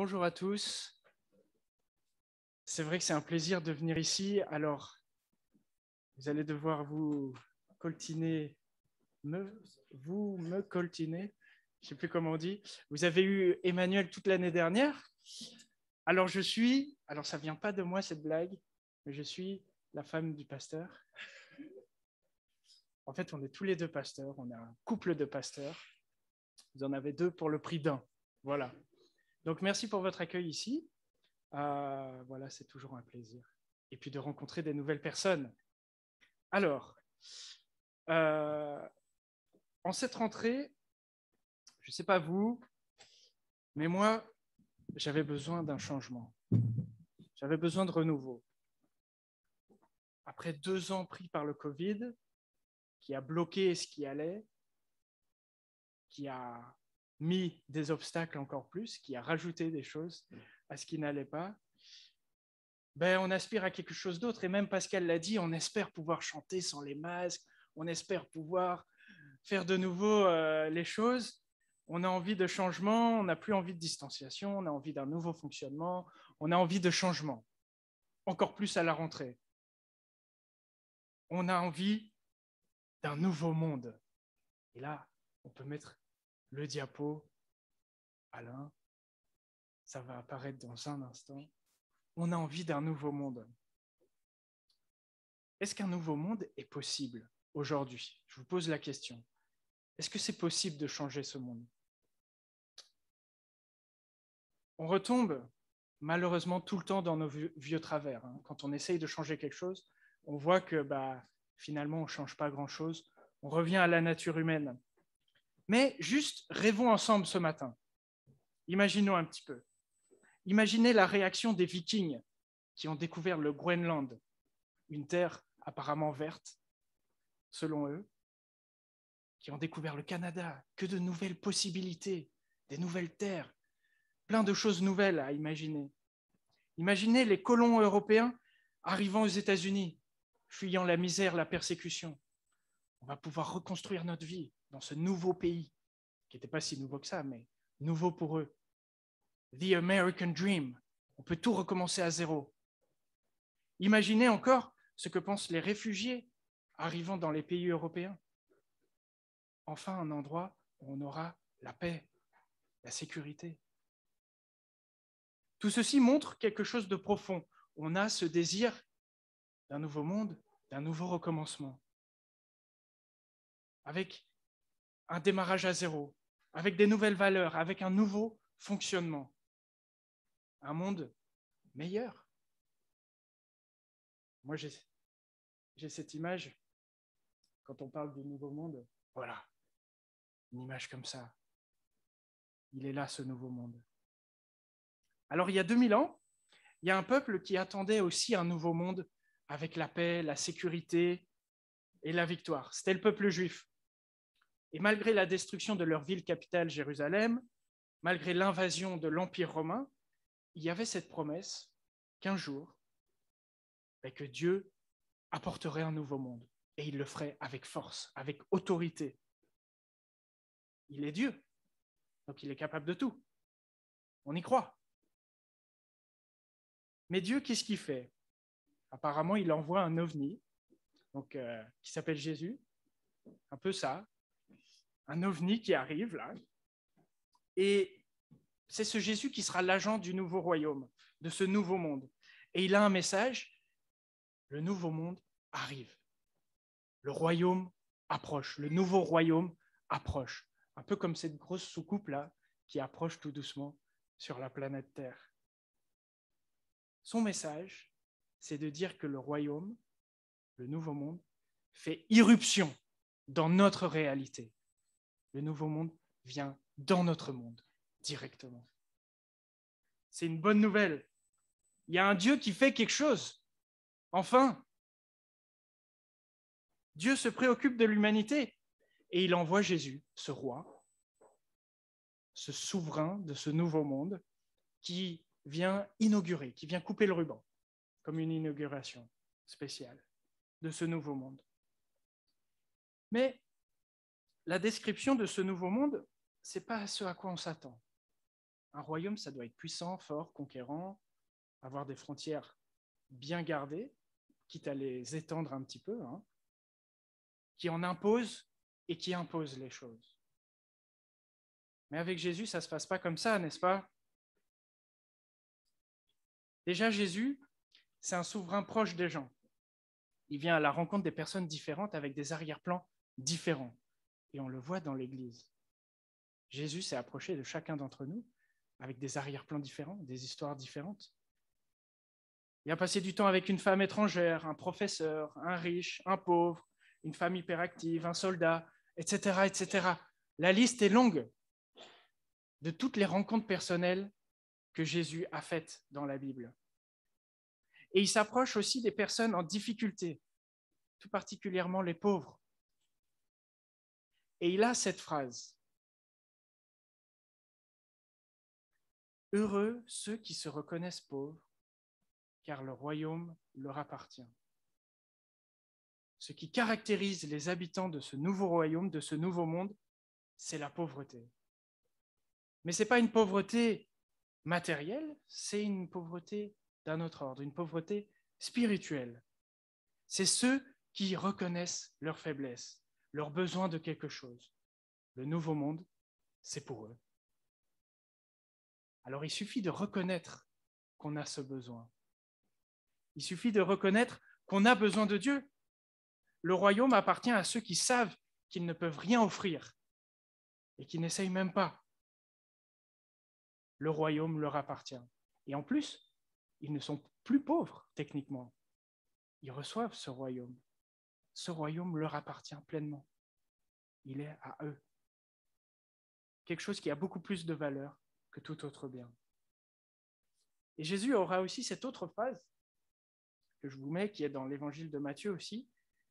Bonjour à tous. C'est vrai que c'est un plaisir de venir ici. Alors, vous allez devoir vous coltiner, me coltiner. Je ne sais plus comment on dit. Vous avez eu Emmanuel toute l'année dernière. Alors, ça ne vient pas de moi cette blague, mais je suis la femme du pasteur. En fait, on est tous les deux pasteurs. On est un couple de pasteurs. Vous en avez deux pour le prix d'un. Voilà. Donc, merci pour votre accueil ici. Voilà, c'est toujours un plaisir. Et puis de rencontrer des nouvelles personnes. Alors, en cette rentrée, je ne sais pas vous, mais moi, j'avais besoin d'un changement. J'avais besoin de renouveau. Après 2 ans pris par le Covid, qui a bloqué ce qui allait, qui a mis des obstacles encore plus, qui a rajouté des choses à ce qui n'allait pas, on aspire à quelque chose d'autre. Et même Pascal l'a dit, on espère pouvoir chanter sans les masques, on espère pouvoir faire de nouveau les choses. On a envie de changement, on n'a plus envie de distanciation, on a envie d'un nouveau fonctionnement, on a envie de changement, encore plus à la rentrée. On a envie d'un nouveau monde. Et là, on peut mettre le diapo, Alain, ça va apparaître dans un instant. On a envie d'un nouveau monde. Est-ce qu'un nouveau monde est possible aujourd'hui? Je vous pose la question. Est-ce que c'est possible de changer ce monde? On retombe malheureusement tout le temps dans nos vieux travers. Quand on essaye de changer quelque chose, on voit que finalement, on ne change pas grand-chose. On revient à la nature humaine. Mais juste rêvons ensemble ce matin. Imaginons un petit peu. Imaginez la réaction des Vikings qui ont découvert le Groenland, une terre apparemment verte, selon eux, qui ont découvert le Canada. Que de nouvelles possibilités, des nouvelles terres, plein de choses nouvelles à imaginer. Imaginez les colons européens arrivant aux États-Unis, fuyant la misère, la persécution. On va pouvoir reconstruire notre vie dans ce nouveau pays, qui n'était pas si nouveau que ça, mais nouveau pour eux. The American Dream. On peut tout recommencer à zéro. Imaginez encore ce que pensent les réfugiés arrivant dans les pays européens. Enfin, un endroit où on aura la paix, la sécurité. Tout ceci montre quelque chose de profond. On a ce désir d'un nouveau monde, d'un nouveau recommencement, avec un démarrage à zéro, avec des nouvelles valeurs, avec un nouveau fonctionnement, un monde meilleur. Moi, j'ai cette image, quand on parle du nouveau monde, voilà, une image comme ça. Il est là, ce nouveau monde. Alors, il y a 2000 ans, il y a un peuple qui attendait aussi un nouveau monde avec la paix, la sécurité et la victoire. C'était le peuple juif. Et malgré la destruction de leur ville capitale, Jérusalem, malgré l'invasion de l'Empire romain, il y avait cette promesse qu'un jour, que Dieu apporterait un nouveau monde. Et il le ferait avec force, avec autorité. Il est Dieu, donc il est capable de tout. On y croit. Mais Dieu, qu'est-ce qu'il fait? Apparemment, il envoie un ovni, qui s'appelle Jésus, un peu ça, un ovni qui arrive là, et c'est ce Jésus qui sera l'agent du nouveau royaume, de ce nouveau monde. Et il a un message, le nouveau monde arrive. Le royaume approche, le nouveau royaume approche. Un peu comme cette grosse soucoupe là qui approche tout doucement sur la planète Terre. Son message, c'est de dire que le royaume, le nouveau monde, fait irruption dans notre réalité. Le nouveau monde vient dans notre monde directement. C'est une bonne nouvelle. Il y a un Dieu qui fait quelque chose. Enfin, Dieu se préoccupe de l'humanité et il envoie Jésus, ce roi, ce souverain de ce nouveau monde qui vient inaugurer, qui vient couper le ruban, comme une inauguration spéciale de ce nouveau monde. Mais la description de ce nouveau monde, ce n'est pas ce à quoi on s'attend. Un royaume, ça doit être puissant, fort, conquérant, avoir des frontières bien gardées, quitte à les étendre un petit peu, hein, qui en impose et qui impose les choses. Mais avec Jésus, ça ne se passe pas comme ça, n'est-ce pas? Déjà, Jésus, c'est un souverain proche des gens. Il vient à la rencontre des personnes différentes avec des arrière-plans différents. Et on le voit dans l'Église. Jésus s'est approché de chacun d'entre nous avec des arrière-plans différents, des histoires différentes. Il a passé du temps avec une femme étrangère, un professeur, un riche, un pauvre, une femme hyperactive, un soldat, etc., etc. La liste est longue de toutes les rencontres personnelles que Jésus a faites dans la Bible. Et il s'approche aussi des personnes en difficulté, tout particulièrement les pauvres. Et il a cette phrase: « Heureux ceux qui se reconnaissent pauvres, car le royaume leur appartient. » Ce qui caractérise les habitants de ce nouveau royaume, de ce nouveau monde, c'est la pauvreté. Mais ce n'est pas une pauvreté matérielle, c'est une pauvreté d'un autre ordre, une pauvreté spirituelle. C'est ceux qui reconnaissent leur faiblesse, leur besoin de quelque chose. Le nouveau monde, c'est pour eux. Alors il suffit de reconnaître qu'on a ce besoin. Il suffit de reconnaître qu'on a besoin de Dieu. Le royaume appartient à ceux qui savent qu'ils ne peuvent rien offrir et qui n'essayent même pas. Le royaume leur appartient. Et en plus, ils ne sont plus pauvres techniquement. Ils reçoivent ce royaume. Ce royaume leur appartient pleinement. Il est à eux. Quelque chose qui a beaucoup plus de valeur que tout autre bien. Et Jésus aura aussi cette autre phrase que je vous mets, qui est dans l'évangile de Matthieu aussi.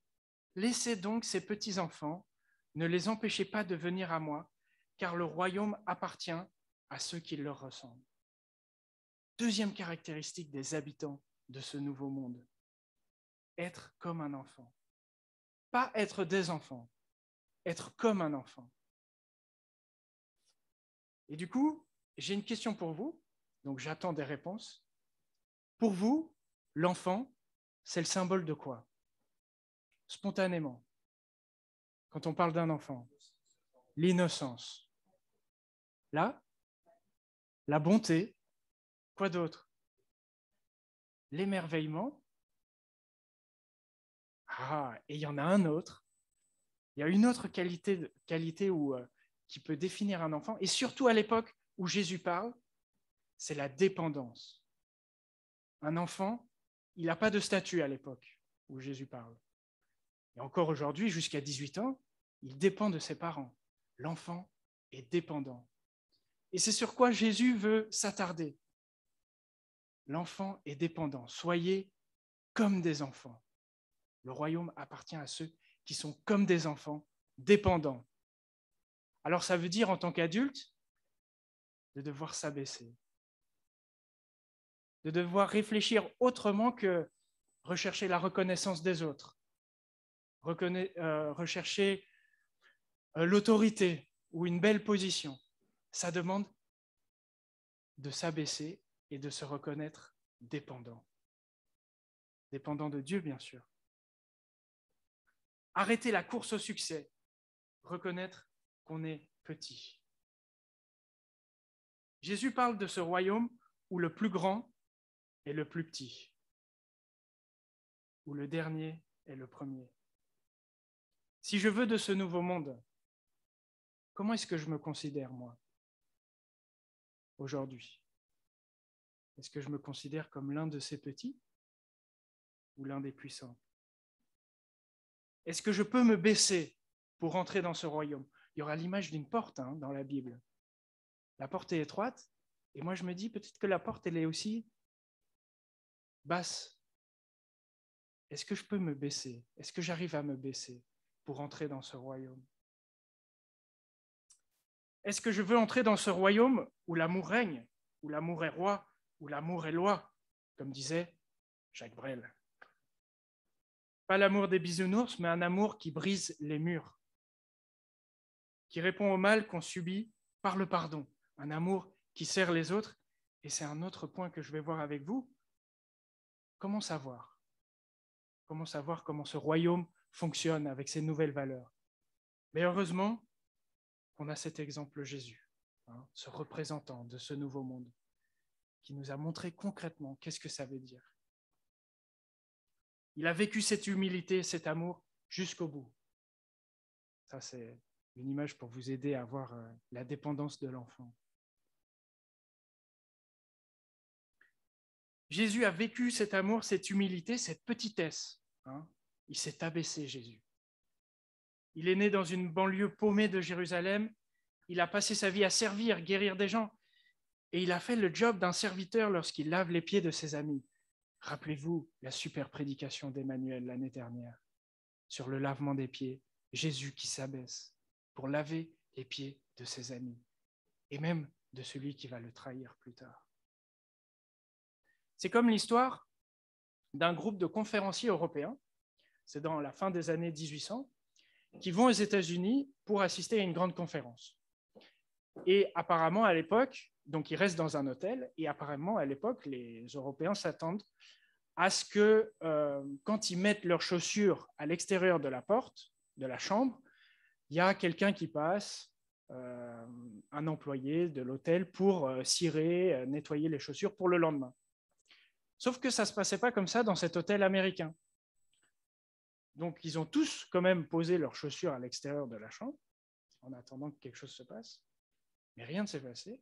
« Laissez donc ces petits-enfants, ne les empêchez pas de venir à moi, car le royaume appartient à ceux qui leur ressemblent. » Deuxième caractéristique des habitants de ce nouveau monde, être comme un enfant. Pas être des enfants, être comme un enfant. Et du coup, j'ai une question pour vous, donc j'attends des réponses. Pour vous, l'enfant, c'est le symbole de quoi? Spontanément, quand on parle d'un enfant, l'innocence. Là, la bonté. Quoi d'autre? L'émerveillement. Ah, et il y en a un autre. Il y a une autre qualité qui peut définir un enfant, et surtout à l'époque où Jésus parle, c'est la dépendance. Un enfant, il n'a pas de statut à l'époque où Jésus parle. Et encore aujourd'hui, jusqu'à 18 ans, il dépend de ses parents. L'enfant est dépendant. Et c'est sur quoi Jésus veut s'attarder. L'enfant est dépendant. Soyez comme des enfants. Le royaume appartient à ceux qui sont comme des enfants, dépendants. Alors ça veut dire en tant qu'adulte de devoir s'abaisser, de devoir réfléchir autrement que rechercher la reconnaissance des autres, rechercher l'autorité ou une belle position. Ça demande de s'abaisser et de se reconnaître dépendant. Dépendant de Dieu, bien sûr. Arrêter la course au succès, reconnaître qu'on est petit. Jésus parle de ce royaume où le plus grand est le plus petit, où le dernier est le premier. Si je veux de ce nouveau monde, comment est-ce que je me considère, moi, aujourd'hui? Est-ce que je me considère comme l'un de ces petits ou l'un des puissants? Est-ce que je peux me baisser pour entrer dans ce royaume? Il y aura l'image d'une porte dans la Bible. La porte est étroite, et moi je me dis peut-être que la porte, elle est aussi basse. Est-ce que je peux me baisser? Est-ce que j'arrive à me baisser pour entrer dans ce royaume? Est-ce que je veux entrer dans ce royaume où l'amour règne, où l'amour est roi, où l'amour est loi, comme disait Jacques Brel? Pas l'amour des bisounours, mais un amour qui brise les murs, qui répond au mal qu'on subit par le pardon, un amour qui sert les autres. Et c'est un autre point que je vais voir avec vous. Comment savoir? Comment savoir comment ce royaume fonctionne avec ses nouvelles valeurs? Mais heureusement qu'on a cet exemple Jésus, ce représentant de ce nouveau monde, qui nous a montré concrètement qu'est-ce que ça veut dire. Il a vécu cette humilité, cet amour jusqu'au bout. Ça, c'est une image pour vous aider à voir la dépendance de l'enfant. Jésus a vécu cet amour, cette humilité, cette petitesse. Il s'est abaissé, Jésus. Il est né dans une banlieue paumée de Jérusalem. Il a passé sa vie à servir, guérir des gens. Et il a fait le job d'un serviteur lorsqu'il lave les pieds de ses amis. Rappelez-vous la super prédication d'Emmanuel l'année dernière sur le lavement des pieds. Jésus qui s'abaisse pour laver les pieds de ses amis et même de celui qui va le trahir plus tard. C'est comme l'histoire d'un groupe de conférenciers européens, c'est dans la fin des années 1800, qui vont aux États-Unis pour assister à une grande conférence. Et apparemment, à l'époque, donc ils restent dans un hôtel, et apparemment, à l'époque, les Européens s'attendent à ce que, quand ils mettent leurs chaussures à l'extérieur de la porte, de la chambre, il y a quelqu'un qui passe, un employé de l'hôtel, pour cirer, nettoyer les chaussures pour le lendemain. Sauf que ça ne se passait pas comme ça dans cet hôtel américain. Donc, ils ont tous quand même posé leurs chaussures à l'extérieur de la chambre, en attendant que quelque chose se passe. Mais rien ne s'est passé.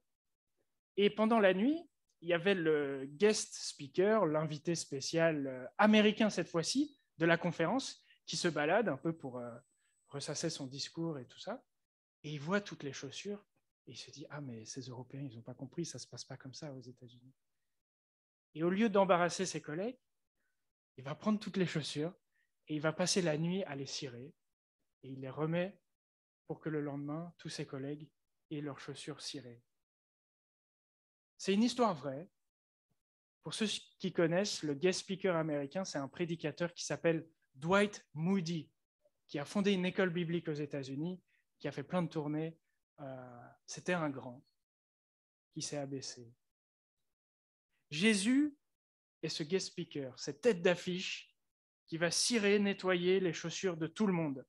Et pendant la nuit, il y avait le guest speaker, l'invité spécial américain cette fois-ci, de la conférence, qui se balade un peu pour ressasser son discours et tout ça. Et il voit toutes les chaussures et il se dit « Ah, mais ces Européens, ils n'ont pas compris, ça ne se passe pas comme ça aux États-Unis. » Et au lieu d'embarrasser ses collègues, il va prendre toutes les chaussures et il va passer la nuit à les cirer et il les remet pour que le lendemain, tous ses collègues aient leurs chaussures cirées. C'est une histoire vraie. Pour ceux qui connaissent, le guest speaker américain, c'est un prédicateur qui s'appelle Dwight Moody, qui a fondé une école biblique aux États-Unis, qui a fait plein de tournées. C'était un grand qui s'est abaissé. Jésus est ce guest speaker, cette tête d'affiche qui va cirer, nettoyer les chaussures de tout le monde,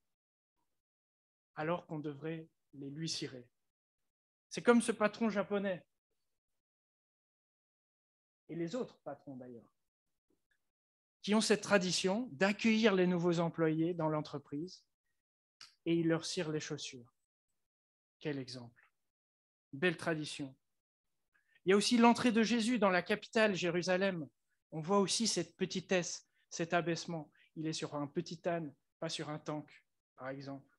alors qu'on devrait les lui cirer. C'est comme ce patron japonais, et les autres patrons d'ailleurs, qui ont cette tradition d'accueillir les nouveaux employés dans l'entreprise et ils leur cirent les chaussures. Quel exemple! Belle tradition. Il y a aussi l'entrée de Jésus dans la capitale, Jérusalem. On voit aussi cette petitesse, cet abaissement. Il est sur un petit âne, pas sur un tank, par exemple.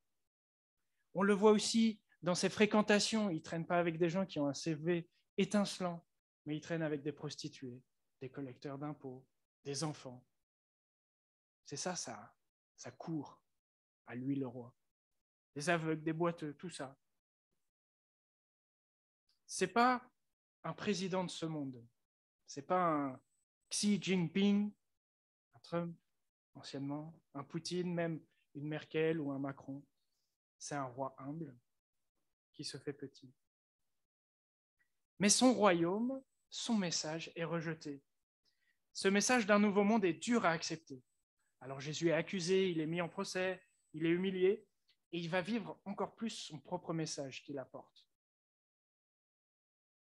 On le voit aussi dans ses fréquentations. Il ne traîne pas avec des gens qui ont un CV étincelant, mais il traîne avec des prostituées, des collecteurs d'impôts, des enfants. C'est ça, ça court à lui le roi. Des aveugles, des boiteux, tout ça. Ce n'est pas un président de ce monde. Ce n'est pas un Xi Jinping, un Trump anciennement, un Poutine, même une Merkel ou un Macron. C'est un roi humble qui se fait petit. Mais son royaume, son message est rejeté. Ce message d'un nouveau monde est dur à accepter. Alors Jésus est accusé, il est mis en procès, il est humilié, et il va vivre encore plus son propre message qu'il apporte.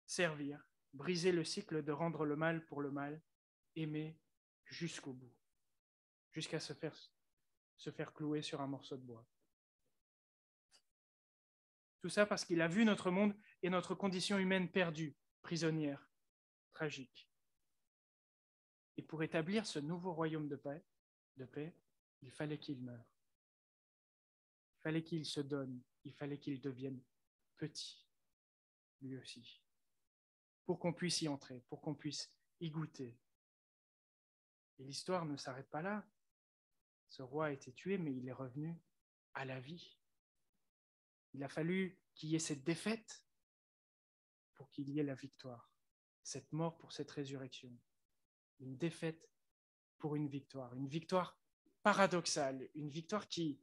Servir, briser le cycle de rendre le mal pour le mal, aimer jusqu'au bout, jusqu'à se faire clouer sur un morceau de bois. Tout ça parce qu'il a vu notre monde et notre condition humaine perdue, prisonnière, tragique. Et pour établir ce nouveau royaume de paix, il fallait qu'il meure. Il fallait qu'il se donne, il fallait qu'il devienne petit, lui aussi, pour qu'on puisse y entrer, pour qu'on puisse y goûter. Et l'histoire ne s'arrête pas là. Ce roi a été tué, mais il est revenu à la vie. Il a fallu qu'il y ait cette défaite pour qu'il y ait la victoire, cette mort pour cette résurrection. Une défaite pour une victoire paradoxale, une victoire qui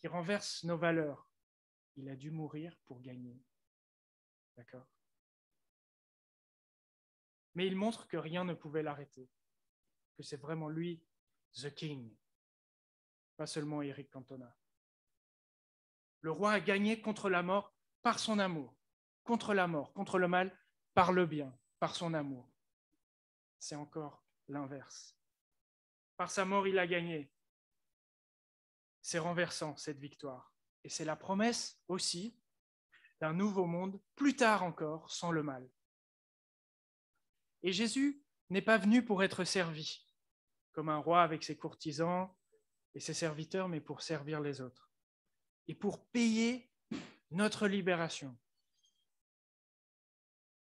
renverse nos valeurs. Il a dû mourir pour gagner. D'accord ? mais il montre que rien ne pouvait l'arrêter, que c'est vraiment lui, the king, pas seulement Eric Cantona. Le roi a gagné contre la mort par son amour, contre la mort, contre le mal, par le bien, par son amour. C'est encore l'inverse. Par sa mort, il a gagné. C'est renversant, cette victoire. Et c'est la promesse aussi d'un nouveau monde, plus tard encore, sans le mal. Et Jésus n'est pas venu pour être servi, comme un roi avec ses courtisans et ses serviteurs, mais pour servir les autres. Et pour payer notre libération.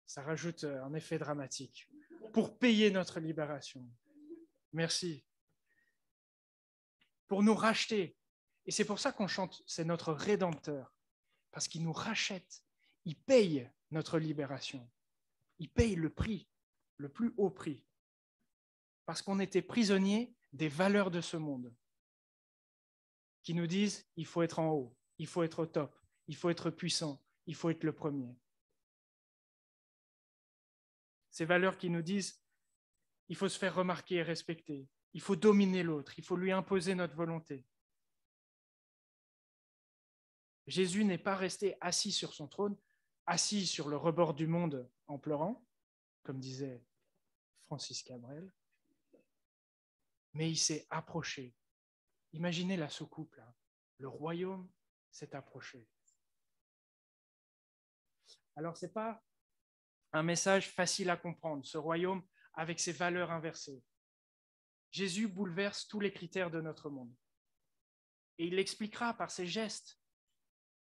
Ça rajoute un effet dramatique. Pour payer notre libération. Merci. Pour nous racheter. Et c'est pour ça qu'on chante, c'est notre Rédempteur. Parce qu'il nous rachète. Il paye notre libération. Il paye le prix, le plus haut prix. Parce qu'on était prisonniers des valeurs de ce monde. Qui nous disent, il faut être en haut, il faut être au top, il faut être puissant, il faut être le premier. Ces valeurs qui nous disent, il faut se faire remarquer et respecter, il faut dominer l'autre, il faut lui imposer notre volonté. Jésus n'est pas resté assis sur son trône, assis sur le rebord du monde en pleurant, comme disait Francis Cabrel, mais il s'est approché. Imaginez la soucoupe, là. Le royaume s'est approché. Alors, ce n'est pas un message facile à comprendre, ce royaume avec ses valeurs inversées. Jésus bouleverse tous les critères de notre monde. Et il l'expliquera par ses gestes.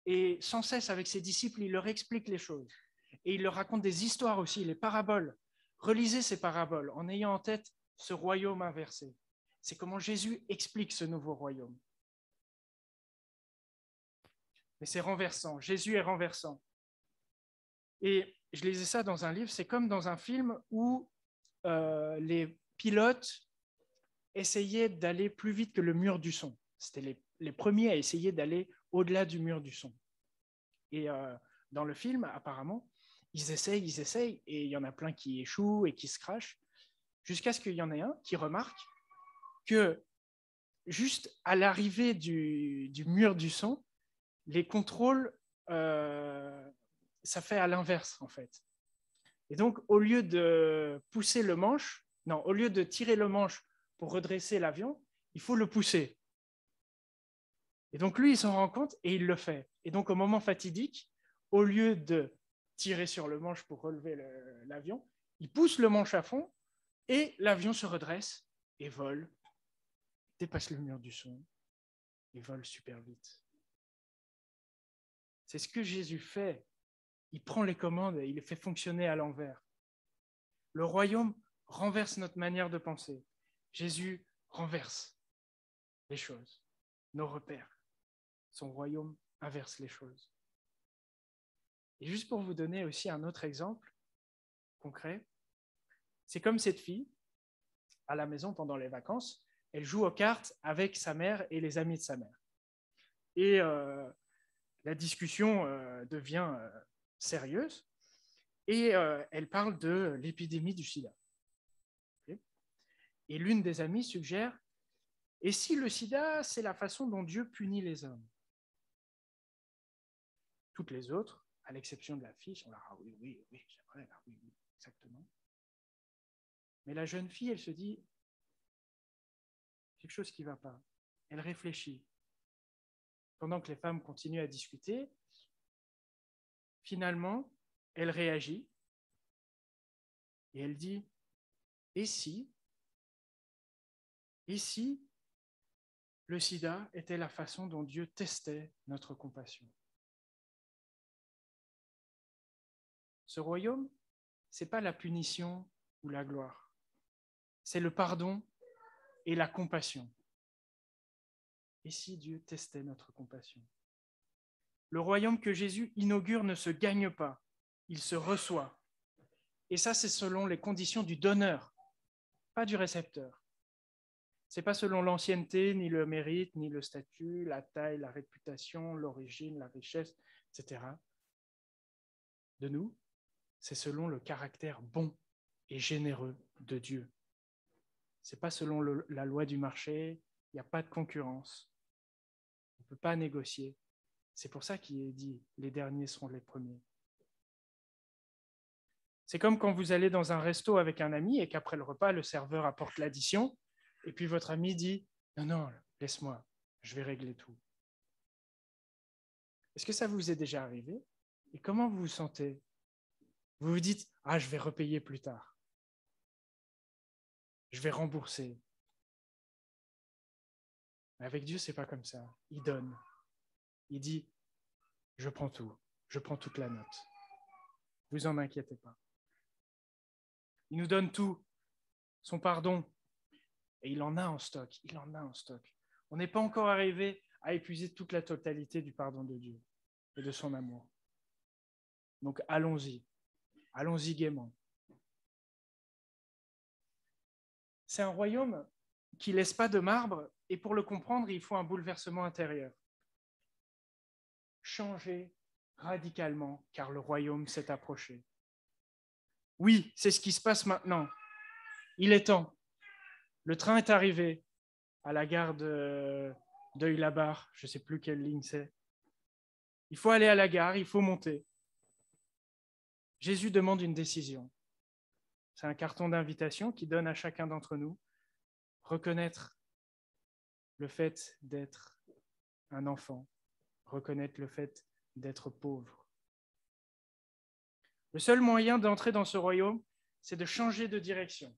Et sans cesse, avec ses disciples, il leur explique les choses. Et il leur raconte des histoires aussi, les paraboles. Relisez ces paraboles en ayant en tête ce royaume inversé. C'est comment Jésus explique ce nouveau royaume. Mais c'est renversant. Jésus est renversant. Et je lisais ça dans un livre, c'est comme dans un film où les pilotes essayaient d'aller plus vite que le mur du son. C'était les premiers à essayer d'aller au-delà du mur du son. Et dans le film, apparemment, ils essayent, et il y en a plein qui échouent et qui se crachent, jusqu'à ce qu'il y en ait un qui remarque que juste à l'arrivée du mur du son, les contrôles, ça fait à l'inverse, en fait. Et donc, au lieu de pousser le manche, non, au lieu de tirer le manche pour redresser l'avion, il faut le pousser. Et donc, lui, il s'en rend compte et il le fait. Et donc, au moment fatidique, au lieu de tirer sur le manche pour relever l'avion, il pousse le manche à fond et l'avion se redresse et vole, dépasse le mur du son et vole super vite. C'est ce que Jésus fait. Il prend les commandes et il les fait fonctionner à l'envers. Le royaume renverse notre manière de penser. Jésus renverse les choses, nos repères. Son royaume inverse les choses. Et juste pour vous donner aussi un autre exemple concret, c'est comme cette fille, à la maison pendant les vacances, elle joue aux cartes avec sa mère et les amis de sa mère. Et la discussion devient sérieuse et elle parle de l'épidémie du sida. Okay. Et l'une des amies suggère, et si le sida, c'est la façon dont Dieu punit les hommes? Toutes les autres, à l'exception de la fille, sont là, ah oui, c'est vrai, ah oui, exactement. Mais la jeune fille, elle se dit, quelque chose qui ne va pas. Elle réfléchit. Pendant que les femmes continuent à discuter, finalement, elle réagit et elle dit, et si le sida était la façon dont Dieu testait notre compassion? Ce royaume, ce n'est pas la punition ou la gloire. C'est le pardon et la compassion. Et si Dieu testait notre compassion? Le royaume que Jésus inaugure ne se gagne pas, il se reçoit. Et ça, c'est selon les conditions du donneur, pas du récepteur. Ce n'est pas selon l'ancienneté, ni le mérite, ni le statut, la taille, la réputation, l'origine, la richesse, etc. de nous. C'est selon le caractère bon et généreux de Dieu. Ce n'est pas selon la loi du marché, il n'y a pas de concurrence. On ne peut pas négocier. C'est pour ça qu'il est dit, les derniers seront les premiers. C'est comme quand vous allez dans un resto avec un ami et qu'après le repas, le serveur apporte l'addition et puis votre ami dit « Non, non, laisse-moi, je vais régler tout ». Est-ce que ça vous est déjà arrivé? Et comment vous vous sentez? Vous vous dites « Ah, je vais repayer plus tard. Je vais rembourser. » Mais avec Dieu, ce n'est pas comme ça. Il donne. Il dit « Je prends tout. Je prends toute la note. Vous en inquiétez pas. » Il nous donne tout, son pardon, et il en a en stock, il en a en stock. On n'est pas encore arrivé à épuiser toute la totalité du pardon de Dieu et de son amour. Donc allons-y gaiement. C'est un royaume qui ne laisse pas de marbre, et pour le comprendre, il faut un bouleversement intérieur. Changer radicalement, car le royaume s'est approché. Oui, c'est ce qui se passe maintenant. Il est temps. Le train est arrivé à la gare d'Euil-la-Barre, je ne sais plus quelle ligne c'est. Il faut aller à la gare, il faut monter. Jésus demande une décision. C'est un carton d'invitation qui donne à chacun d'entre nous reconnaître le fait d'être un enfant, reconnaître le fait d'être pauvre. Le seul moyen d'entrer dans ce royaume, c'est de changer de direction,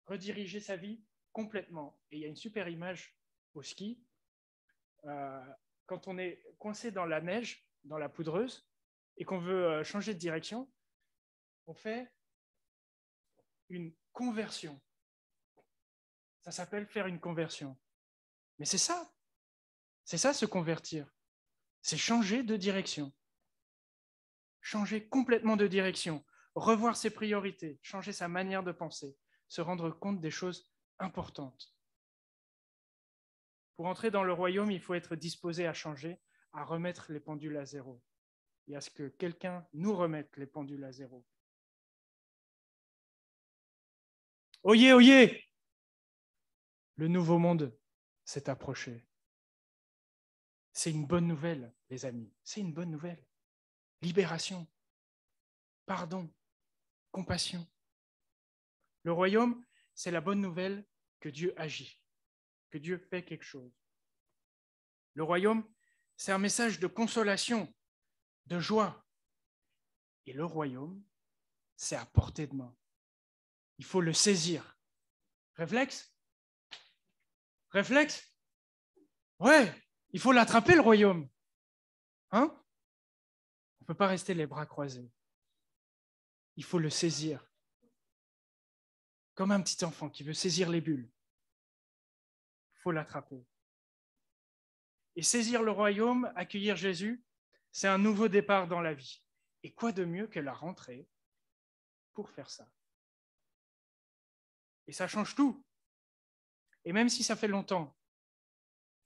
rediriger sa vie complètement. Et il y a une super image au ski. Quand on est coincé dans la neige, dans la poudreuse, et qu'on veut changer de direction, on fait une conversion. Ça s'appelle faire une conversion. Mais c'est ça se convertir. C'est changer de direction. Changer complètement de direction, revoir ses priorités, changer sa manière de penser, se rendre compte des choses importantes. Pour entrer dans le royaume, il faut être disposé à changer, à remettre les pendules à zéro et à ce que quelqu'un nous remette les pendules à zéro. Oyez, oyez! Le nouveau monde s'est approché. C'est une bonne nouvelle, les amis. C'est une bonne nouvelle. Libération, pardon, compassion. Le royaume, c'est la bonne nouvelle que Dieu agit, que Dieu fait quelque chose. Le royaume, c'est un message de consolation, de joie. Et le royaume, c'est à portée de main. Il faut le saisir. Réflexe? Réflexe? Ouais, il faut l'attraper, le royaume. Hein? On ne peut pas rester les bras croisés. Il faut le saisir. Comme un petit enfant qui veut saisir les bulles. Il faut l'attraper. Et saisir le royaume, accueillir Jésus, c'est un nouveau départ dans la vie. Et quoi de mieux que la rentrée pour faire ça? Et ça change tout. Et même si ça fait longtemps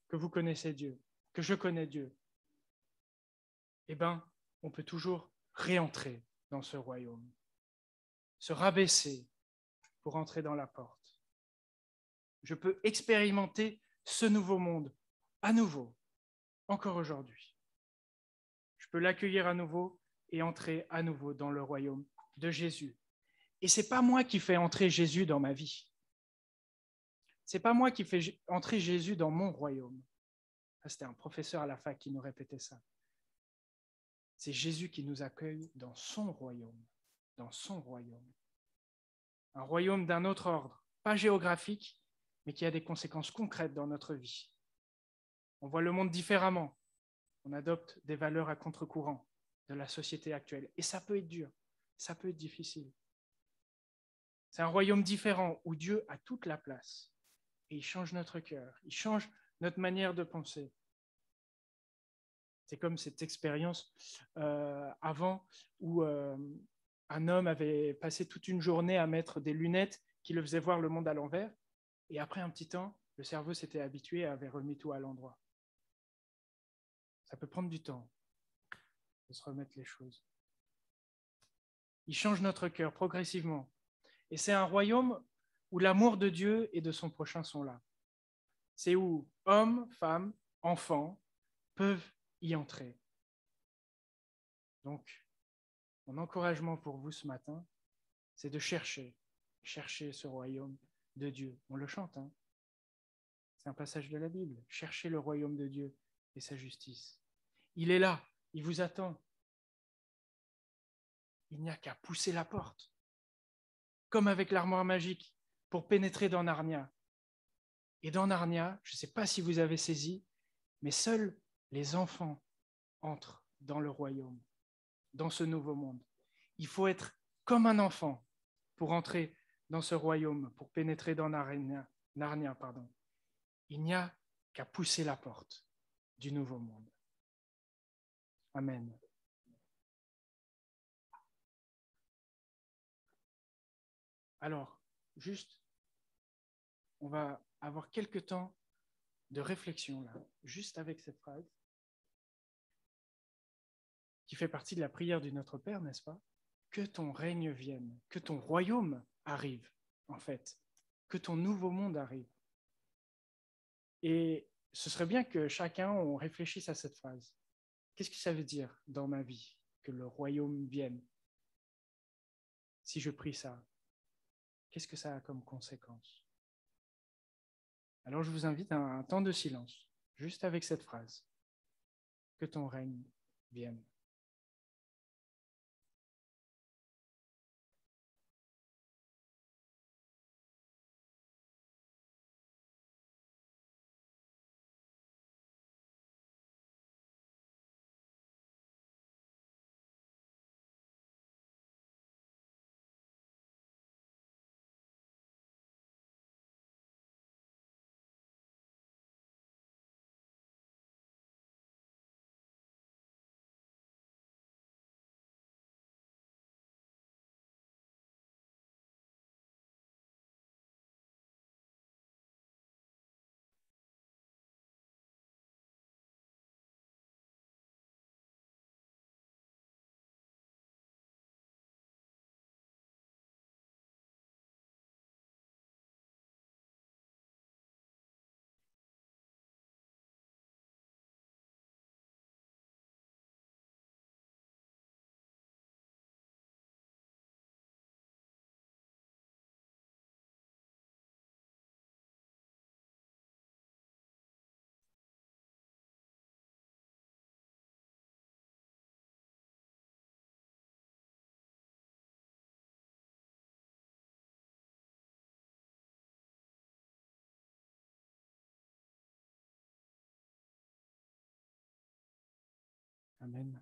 que vous connaissez Dieu, que je connais Dieu, eh bien, on peut toujours réentrer dans ce royaume, se rabaisser pour entrer dans la porte. Je peux expérimenter ce nouveau monde à nouveau, encore aujourd'hui. Je peux l'accueillir à nouveau et entrer à nouveau dans le royaume de Jésus. Et ce n'est pas moi qui fais entrer Jésus dans ma vie. Ce n'est pas moi qui fais entrer Jésus dans mon royaume. C'était un professeur à la fac qui nous répétait ça. C'est Jésus qui nous accueille dans son royaume, dans son royaume. Un royaume d'un autre ordre, pas géographique, mais qui a des conséquences concrètes dans notre vie. On voit le monde différemment. On adopte des valeurs à contre-courant de la société actuelle. Et ça peut être dur, ça peut être difficile. C'est un royaume différent où Dieu a toute la place. Et il change notre cœur, il change notre manière de penser. C'est comme cette expérience avant où un homme avait passé toute une journée à mettre des lunettes qui le faisaient voir le monde à l'envers. Et après un petit temps, le cerveau s'était habitué et avait remis tout à l'endroit. Ça peut prendre du temps de se remettre les choses. Il change notre cœur progressivement. Et c'est un royaume où l'amour de Dieu et de son prochain sont là. C'est où hommes, femmes, enfants peuvent y entrer. Donc, mon encouragement pour vous ce matin, c'est de chercher ce royaume de Dieu. On le chante, hein. C'est un passage de la Bible. Cherchez le royaume de Dieu et sa justice. Il est là, il vous attend. Il n'y a qu'à pousser la porte, comme avec l'armoire magique, pour pénétrer dans Narnia. Et dans Narnia, je ne sais pas si vous avez saisi, mais seuls les enfants entrent dans le royaume, dans ce nouveau monde. Il faut être comme un enfant pour entrer dans ce royaume, pour pénétrer dans Narnia. Il n'y a qu'à pousser la porte du nouveau monde. Amen. Alors, juste, on va avoir quelques temps de réflexion là, juste avec cette phrase, qui fait partie de la prière du Notre Père, n'est-ce pas? Que ton règne vienne, que ton royaume arrive, en fait, que ton nouveau monde arrive. Et ce serait bien que chacun on réfléchisse à cette phrase. Qu'est-ce que ça veut dire dans ma vie, que le royaume vienne? Si je prie ça, qu'est-ce que ça a comme conséquence? Alors je vous invite à un temps de silence, juste avec cette phrase. Que ton règne vienne. Amen.